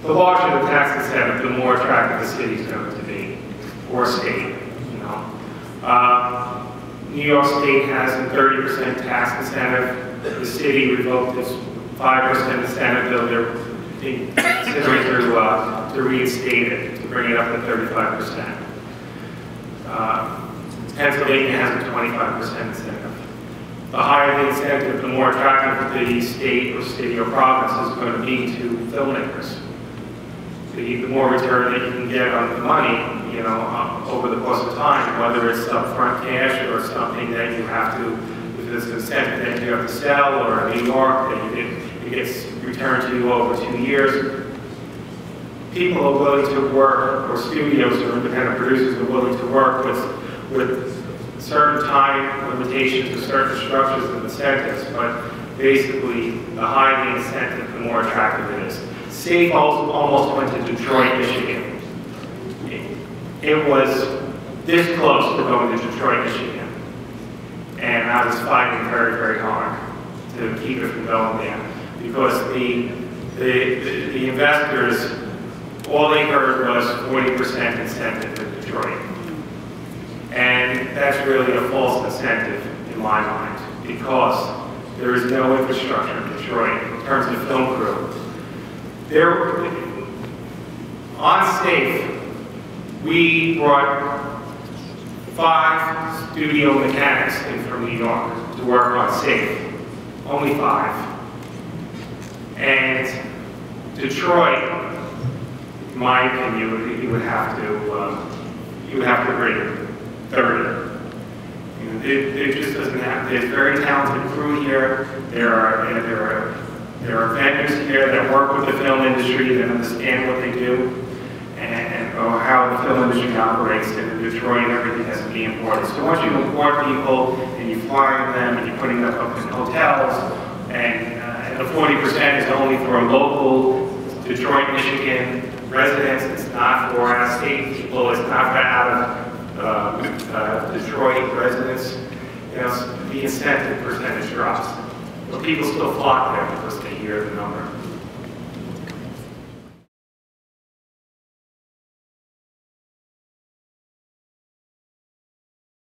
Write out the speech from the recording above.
the larger the tax incentive, the more attractive the city is going to be, or state, you know. New York State has a 30% tax incentive. The city revoked this 5% incentive, though they're considering to reinstate it, to bring it up to 35%. Pennsylvania has a 25% incentive. The higher the incentive, the more attractive the state or city or province is going to be to filmmakers. The more return that you can get on the money, you know, over the course of time, whether it's upfront cash or something that you have to, if there's an incentive that you have to sell, or in New York, that it gets returned to you over 2 years. People are willing to work, or studios or independent producers are willing to work with certain time limitations or certain structures and incentives, but basically, the higher the incentive, the more attractive it is. Safe almost went to Detroit, Michigan. It was this close to going to Detroit, Michigan. And I was fighting very, very hard to keep it from going there. Because the investors, all they heard was 40% incentive in Detroit. And that's really a false incentive in my mind, because there is no infrastructure in Detroit in terms of film crew. On Safe, we brought 5 studio mechanics in from New York to work on Safe. Only 5. And Detroit, in my opinion, you would have to bring 30. You know, it just doesn't have. There's very talented crew here. There are vendors here that work with the film industry, that understand what they do, and how the film industry operates. And in Detroit, everything has to be imported. So once you import people and you fly them and you're putting them up in hotels, and the 40% is only for local Detroit, Michigan residents. It's not for out-of-state people. It's not for out of Detroit residents. You know, the incentive percentage drops. But people still flock there because they hear the number.